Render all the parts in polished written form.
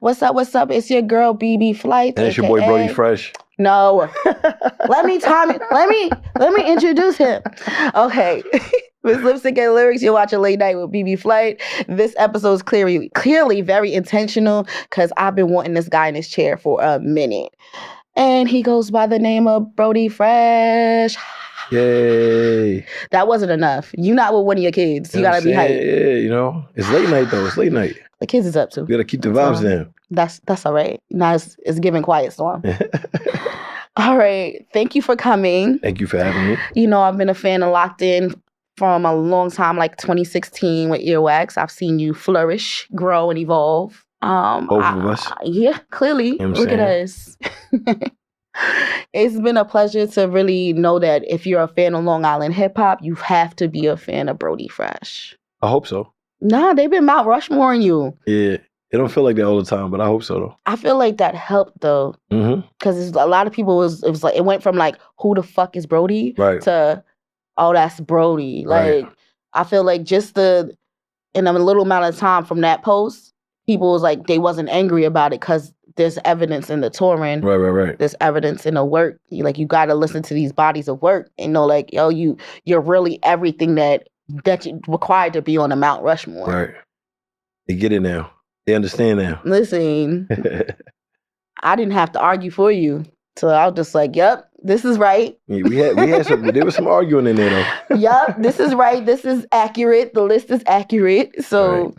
What's up? What's up? It's your girl Bebe Flight, and it's your boy Brodie Fresh. No, let me introduce him. Okay, with Lipstick and Lyrics, you're watching Late Night with Bebe Flight. This episode is clearly very intentional because I've been wanting this guy in his chair for a minute, and he goes by the name of Brodie Fresh. Yay! That wasn't enough. You not with one of your kids. You gotta be hyped. Yeah, you know, it's late night though. It's late night. The kids is up too. You gotta keep the vibes down. That's all right. Now it's giving quiet storm. All right. Thank you for coming. Thank you for having me. You know, I've been a fan of Locked In from a long time, like 2016 with Earwax. I've seen you flourish, grow, and evolve. Both of us. Yeah, clearly. You know Look at us. It's been a pleasure to really know that if you're a fan of Long Island hip hop, you have to be a fan of Brodie Fresh. I hope so. Nah, they've been Mount Rushmoreing you. Yeah. It don't feel like that all the time, but I hope so though. I feel like that helped though. Because a lot of people it was like, it went from like, who the fuck is Brodie? Right. To, oh, that's Brodie. Like, right. I feel like just in a little amount of time from that post, people was like, they wasn't angry about it because there's evidence in the touring. Right. There's evidence in the work. You got to listen to these bodies of work and know like, yo, you're really everything that you required to be on a Mount Rushmore. Right. They get it now. They understand now. Listen, I didn't have to argue for you. So I was just like, yep, this is right. Yeah, we had some, there was some arguing in there though. Yep, this is right. This is accurate. The list is accurate. So right.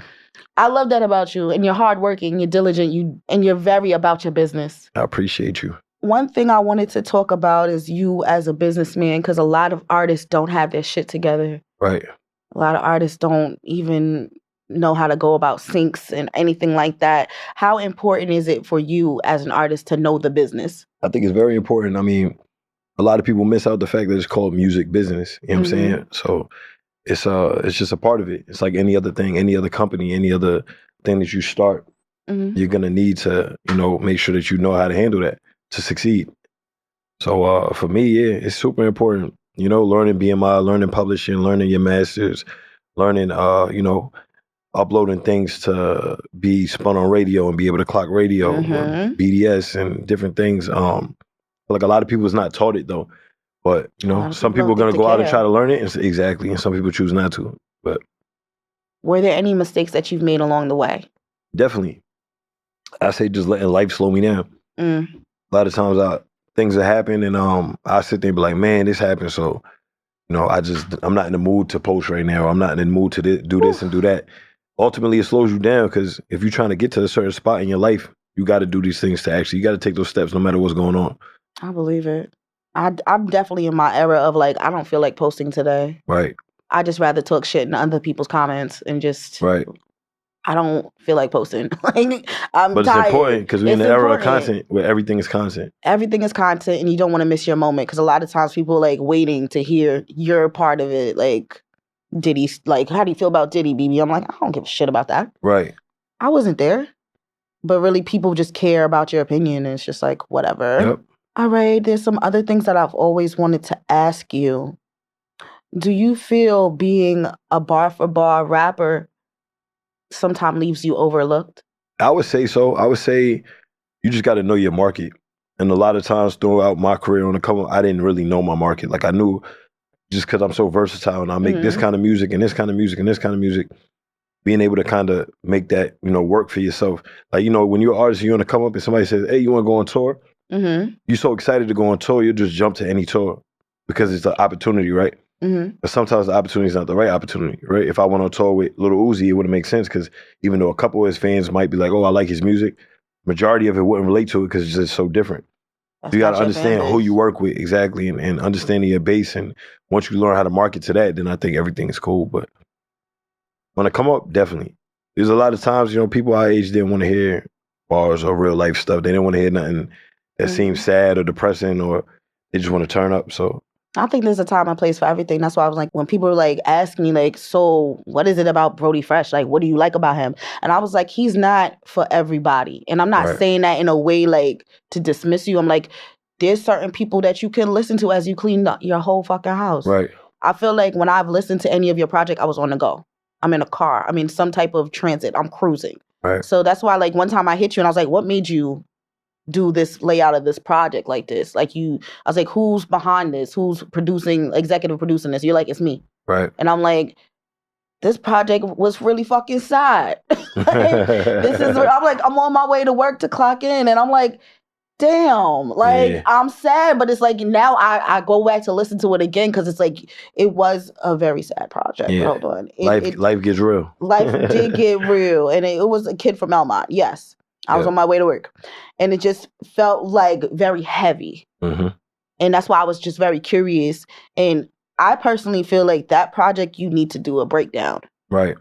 I love that about you. And you're hardworking, you're diligent, and you're very about your business. I appreciate you. One thing I wanted to talk about is you as a businessman, because a lot of artists don't have their shit together. Right. A lot of artists don't even know how to go about syncs and anything like that. How important is it for you as an artist to know the business? I think it's very important. I mean, a lot of people miss out the fact that it's called music business. You know what I'm saying? So it's just a part of it. It's like any other thing, any other company, any other thing that you start, you're gonna need to, make sure that you know how to handle that to succeed. So for me, yeah, it's super important. Learning BMI, learning publishing, learning your masters, learning uploading things to be spun on radio and be able to clock radio, BDS and different things. Like a lot of people is not taught it though, but some people are gonna go out and try to learn it, and some people choose not to. But were there any mistakes that you've made along the way? Definitely, I say just letting life slow me down. A lot of times things that happen, and I sit there and be like, man, this happened, so I'm not in the mood to post right now. I'm not in the mood to do this and do that. Ultimately, it slows you down because if you're trying to get to a certain spot in your life, you got to do these things you got to take those steps no matter what's going on. I believe it. I'm definitely in my era of like, I don't feel like posting today. Right. I just rather talk shit in other people's comments and just, right. I don't feel like posting. But it's important because we're in the era of content where everything is content. Everything is content and you don't want to miss your moment because a lot of times people are like waiting to hear your part of it. Like, Diddy, like, how do you feel about Diddy, BB? I'm like, I don't give a shit about that. Right. I wasn't there. But really, people just care about your opinion. And it's just like, whatever. Yep. All right. There's some other things that I've always wanted to ask you. Do you feel being a bar-for-bar rapper sometimes leaves you overlooked? I would say so. I would say you just got to know your market. And a lot of times throughout my career on the come up, I didn't really know my market. Like I knew just because I'm so versatile and I make this kind of music and this kind of music and this kind of music, being able to kind of make that, work for yourself. Like, when you're an artist, you want to come up and somebody says, hey, you want to go on tour? You're so excited to go on tour, you'll just jump to any tour because it's an opportunity, right? But sometimes the opportunity is not the right opportunity, right? If I went on tour with Lil Uzi, it wouldn't make sense because even though a couple of his fans might be like, oh, I like his music, majority of it wouldn't relate to it because it's just so different. You got to understand who you work with, exactly, and understanding your base. And once you learn how to market to that, then I think everything is cool. But when I come up, definitely. There's a lot of times, people our age didn't want to hear bars or real life stuff. They didn't want to hear nothing that seems sad or depressing, or they just want to turn up. So I think there's a time and place for everything. That's why I was like, when people were like asking me like, so what is it about Brodie Fresh? Like, what do you like about him? And I was like, he's not for everybody. And I'm not saying that in a way like to dismiss you. I'm like, there's certain people that you can listen to as you clean up your whole fucking house. Right. I feel like when I've listened to any of your project, I was on the go. I'm in a car. I'm in some type of transit. I'm cruising. Right. So that's why, like, one time I hit you and I was like, what made you do this layout of this project like this? Like, I was like, who's behind this? Who's executive producing this? You're like, it's me. Right. And I'm like, this project was really fucking sad. I'm like, I'm on my way to work to clock in, and I'm like, damn, like, I'm sad, but it's like now I go back to listen to it again because it's like it was a very sad project. Yeah. Hold on, life gets real. Life did get real, and it was a kid from Elmont. Yes, I was on my way to work, and it just felt like very heavy, and that's why I was just very curious. And I personally feel like that project you need to do a breakdown, right?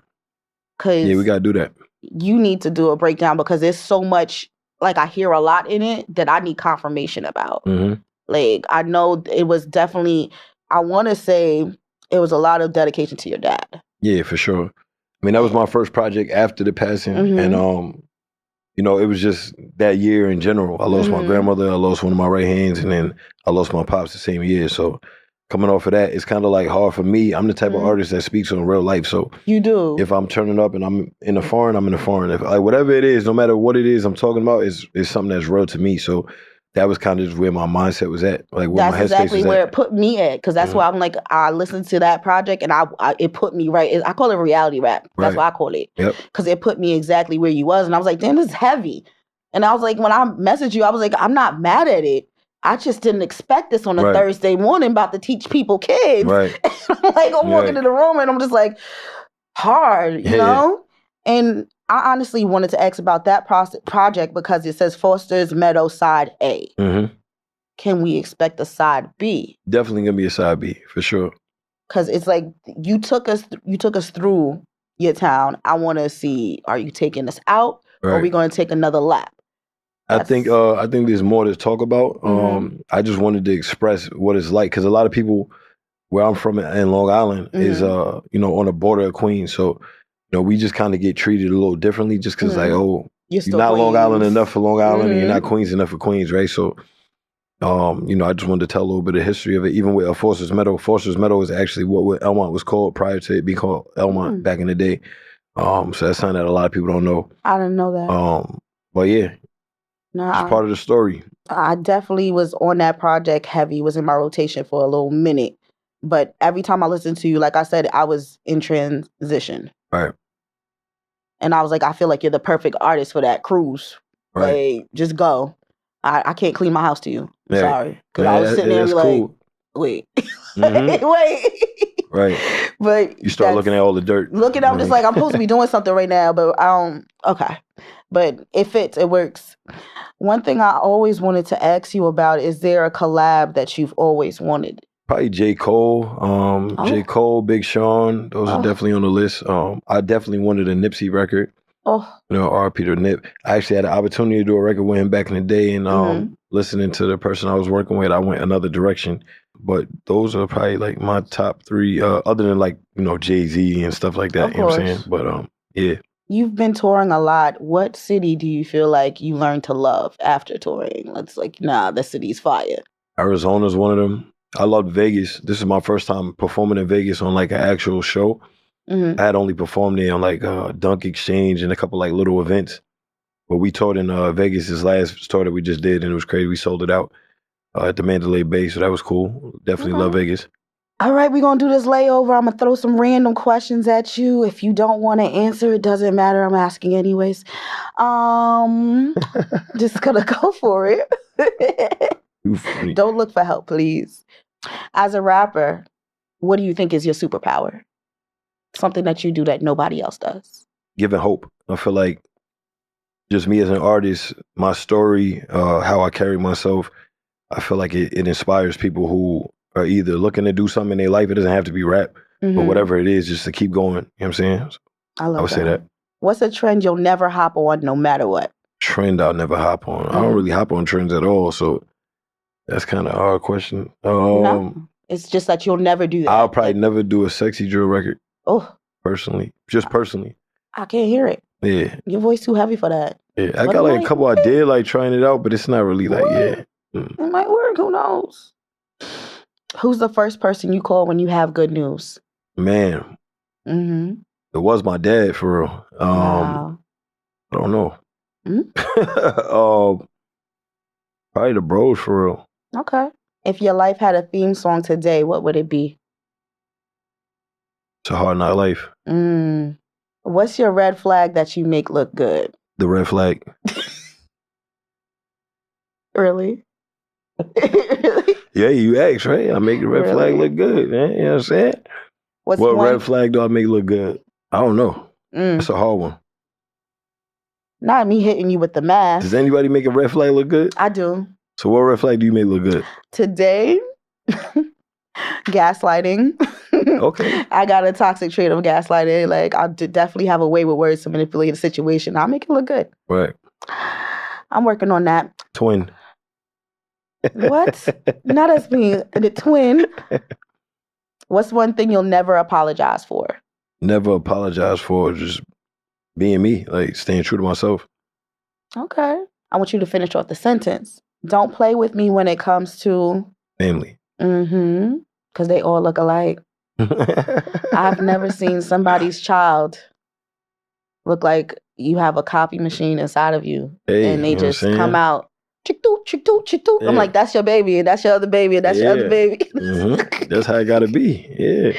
Because we gotta do that. You need to do a breakdown because there's so much. Like, I hear a lot in it that I need confirmation about. Like, I know it was definitely, I want to say it was a lot of dedication to your dad. Yeah, for sure. I mean, that was my first project after the passing. And, you know, it was just that year in general. I lost my grandmother, I lost one of my right hands, and then I lost my pops the same year. So coming off of that, it's kind of like hard for me. I'm the type of artist that speaks on real life. So you do. If I'm turning up and I'm in a foreign, I'm in a foreign. If like whatever it is, no matter what it is I'm talking about, is something that's real to me. So that was kind of just where my mindset was at. Like where that's my headspace exactly was where at. It put me at. Because that's why I'm like, I listened to that project and it put me right. I call it reality rap. That's what I call it. Because it put me exactly where you was. And I was like, damn, this is heavy. And I was like, when I messaged you, I was like, I'm not mad at it. I just didn't expect this on a Thursday morning about to teach people kids. Right. I'm like, I'm walking in the room and I'm just like, hard, you know? And I honestly wanted to ask about that project because it says Fosters Meadow Side A. Can we expect a Side B? Definitely gonna be a Side B, for sure. Because it's like, you took us through your town. I want to see, are you taking us out or are we going to take another lap? I think there's more to talk about. I just wanted to express what it's like because a lot of people where I'm from in Long Island is you know, on the border of Queens. So, you know, we just kind of get treated a little differently just because like, oh, you're not Long Island enough for Long Island and you're not Queens enough for Queens, right? So, you know, I just wanted to tell a little bit of history of it. Even with Fosters Meadow. Fosters Meadow is actually what Elmont was called prior to it being called Elmont back in the day. So that's something that a lot of people don't know. I didn't know that. But yeah. It's part of the story. I definitely was on that project heavy, was in my rotation for a little minute. But every time I listened to you, like I said, I was in transition. Right. And I was like, I feel like you're the perfect artist for that cruise. Right. Like, just go. I can't clean my house to you. I'm sorry. Because I was sitting there and like, wait. Wait. Right. But you start looking at all the dirt. Looking, I'm just like, I'm supposed to be doing something right now, but I don't. Okay. But it fits, it works. One thing I always wanted to ask you about, is there a collab that you've always wanted? Probably J. Cole. J. Cole, Big Sean. Those are definitely on the list. I definitely wanted a Nipsey record. You know, R.P. to Nip. I actually had an opportunity to do a record with him back in the day, and listening to the person I was working with, I went another direction. But those are probably like my top three, other than like, you know, Jay-Z and stuff like that. You know what I'm saying? But yeah. You've been touring a lot. What city do you feel like you learned to love after touring? It's like, nah, the city's fire. Arizona's one of them. I loved Vegas. This is my first time performing in Vegas on like an actual show. I had only performed there on like Dunk Exchange and a couple like little events. But we toured in Vegas this last tour that we just did, and it was crazy. We sold it out at the Mandalay Bay, so that was cool. Definitely love Vegas. All right, we're going to do this layover. I'm going to throw some random questions at you. If you don't want to answer, it doesn't matter. I'm asking anyways. Just going to go for it. Don't look for help, please. As a rapper, what do you think is your superpower? Something that you do that nobody else does. Giving hope. I feel like just me as an artist, my story, how I carry myself, I feel like it inspires people who are either looking to do something in their life. It doesn't have to be rap, but whatever it is, just to keep going. You know what I'm saying? I would say that. What's a trend you'll never hop on no matter what? Trend I'll never hop on. I don't really hop on trends at all, so that's kind of a hard question. No, it's just that you'll never do that. I'll probably never do a sexy drill record. Personally. Just personally. I can't hear it. Yeah. Your voice too heavy for that. Yeah, I got like a couple I did like trying it out, but it's not really like, It might work, who knows? Who's the first person you call when you have good news? Man. It was my dad, for real. Wow. I don't know. Mm-hmm. Probably the Bros for real. Okay. If your life had a theme song today, what would it be? It's a Hard Knock Life. What's your red flag that you make look good? The red flag. Really? Really? Yeah, you asked, right? I make the red flag look good, man. You know what I'm saying? What red flag do I make look good? I don't know. That's a hard one. Not me hitting you with the math. Does anybody make a red flag look good? I do. So what red flag do you make look good? Today, gaslighting. Okay. I got a toxic trait of gaslighting. Like, I definitely have a way with words to manipulate a situation. I'll make it look good. Right. I'm working on that. Twin. What? Not as being the twin. What's one thing you'll never apologize for? Never apologize for just being me, like staying true to myself. Okay. I want you to finish off the sentence. Don't play with me when it comes to family. Because they all look alike. I've never seen somebody's child look like you have a copy machine inside of you. And they just come out. Chick-doo, chick-doo, chick-doo. I'm like, that's your baby, and that's your other baby, and that's your other baby. That's how it gotta be. Yeah.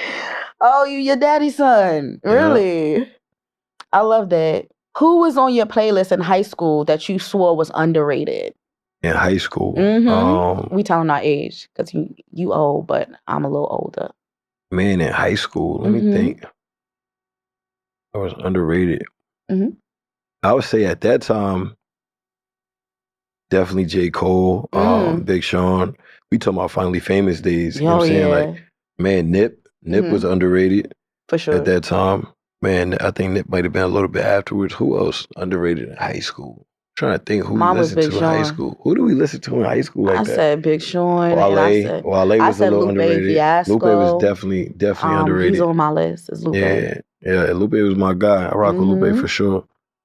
Oh, you your daddy's son. Really? Yeah. I love that. Who was on your playlist in high school that you swore was underrated? In high school? We telling our age, because you old, but I'm a little older. Man, in high school, let me think. I was underrated. I would say at that time, definitely J. Cole, Big Sean. We talking about Finally Famous days. You know what I'm saying? Like, man, Nip was underrated. For sure. At that time. Man, I think Nip might have been a little bit afterwards. Who else underrated in high school? I'm trying to think who we listened to in high school. Who do we listen to in high school like that? I said Big Sean. Wale was a little underrated. Fiasco. Lupe was definitely underrated. He's on my list. It's Lupe. Yeah, Lupe was my guy. I rock with Lupe for sure.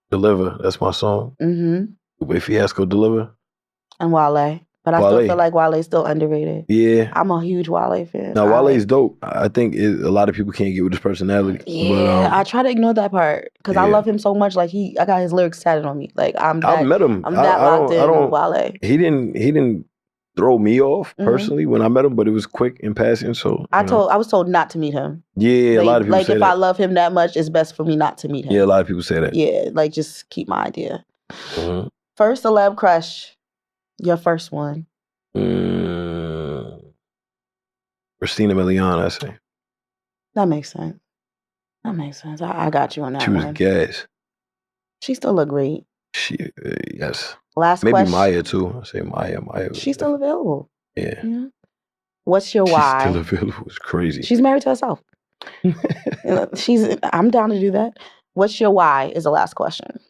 Deliver, that's my song. Lupe Fiasco, Deliver. And Wale. But I still feel like Wale's still underrated. Yeah. I'm a huge Wale fan. Now, Wale's dope. I think a lot of people can't get with his personality. Yeah, I try to ignore that part because I love him so much. Like, I got his lyrics tatted on me. Like, I met him. I'm that locked in with Wale. He didn't throw me off personally when I met him, but it was quick in passing. So I was told not to meet him. Yeah, like, a lot of people say that. Like, if I love him that much, it's best for me not to meet him. Yeah, a lot of people say that. Yeah, like, just keep my idea. First celeb crush. Your first one. Christina Milian, I say. That makes sense. I got you on that one. She was gas. She still look great. Yes. Last Maybe question. Maya too. I say Maya. She's still available. Yeah. What's your why? She's still available. It's crazy. She's married to herself. I'm down to do that. What's your why is the last question.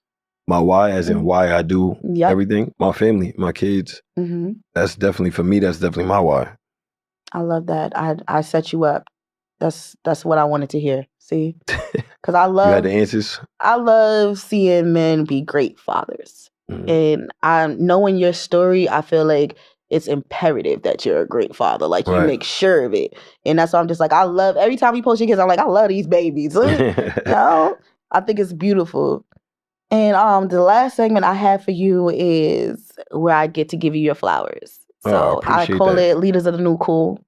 My why, as in why I do everything. My family, my kids. That's definitely, for me, that's definitely my why. I love that. I set you up. That's what I wanted to hear. See? Because I love... You had the answers? I love seeing men be great fathers. And knowing your story, I feel like it's imperative that you're a great father. Like, you make sure of it. And that's why I'm just like, I love... Every time you post your kids, I'm like, I love these babies. I think it's beautiful. And the last segment I have for you is where I get to give you your flowers. So I call it Leaders of the New Cool.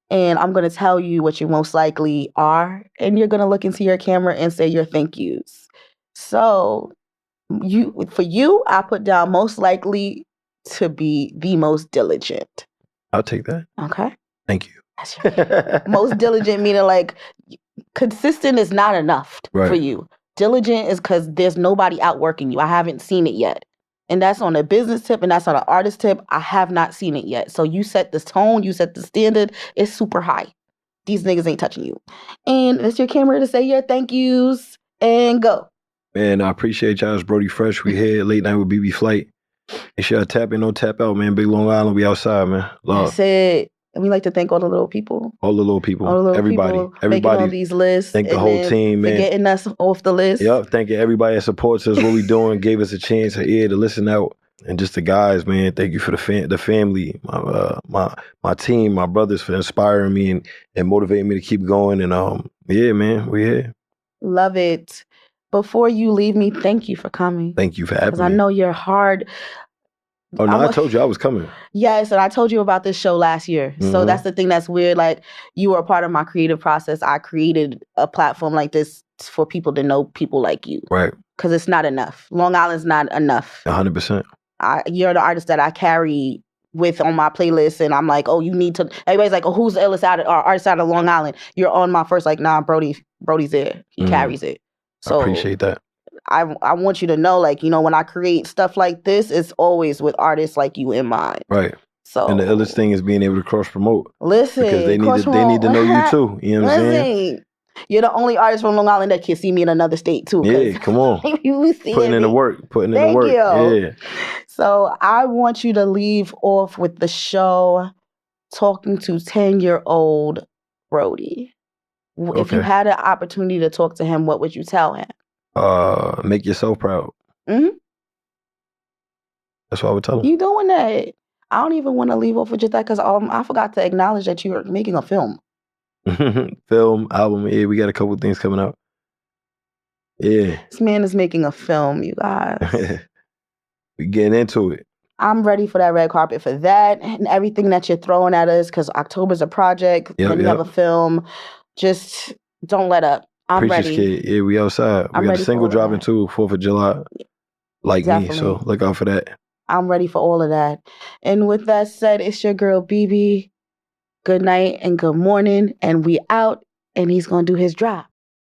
And I'm going to tell you what you most likely are. And you're going to look into your camera and say your thank yous. So for you, I put down most likely to be the most diligent. I'll take that. Okay. Thank you. Most diligent meaning like consistent is not enough for you. Diligent is because there's nobody outworking you. I haven't seen it yet. And that's on a business tip and that's on an artist tip. I have not seen it yet. So you set the tone, you set the standard. It's super high. These niggas ain't touching you. And it's your camera to say your thank yous and go. Man, I appreciate y'all. It's Brodie Fresh. We here late night with Bebe Flight. Make sure I tap in, no tap out, man. Big Long Island, we outside, man. Love. That's it. And we like to thank all the little people. All the little people. All the little everybody. People everybody. Making all these lists. Thank the whole team, man. For getting us off the list. Yep. Thank you everybody that supports us, what we doing, gave us a chance, an ear to listen out. And just the guys, man. Thank you for the family, my team, my brothers for inspiring me and motivating me to keep going. And yeah, man, we here. Love it. before you leave me, thank you for coming. Thank you for having me. Because I know you're hard. Oh, no, I told you I was coming. Yes, and I told you about this show last year. So that's the thing that's weird. Like, you were a part of my creative process. I created a platform like this for people to know people like you. Right. Because it's not enough. Long Island's not enough. 100%. You're the artist that I carry with on my playlist, and I'm like, oh, you need to. Everybody's like, oh, who's the illest artist out of Long Island? You're on my first. Like, nah, Brodie's there. He carries it. So I appreciate that. I want you to know, like, you know, when I create stuff like this, it's always with artists like you in mind. Right. So, and the illest thing is being able to cross promote. Listen, because they need to know you too. You know what I'm saying? You're the only artist from Long Island that can see me in another state too. Yeah, come on. You see putting in the work. Putting in the work. Yeah. So I want you to leave off with the show talking to 10-year-old Brodie. Okay. If you had an opportunity to talk to him, what would you tell him? Make yourself proud. That's what I would tell him. You doing that? I don't even want to leave off with just that because I forgot to acknowledge that you were making a film. Film, album, yeah, we got a couple things coming out. Yeah. This man is making a film, you guys. We getting into it. I'm ready for that red carpet for that and everything that you're throwing at us because October's a project. Then you have a film. Just don't let up. I'm Preacher's ready. Kid. Yeah, we outside. We got a single dropping too, 4th of July. Like me, so look out for that. I'm ready for all of that. And with that said, it's your girl, Bebe. Good night and good morning. And we out. And he's going to do his drop.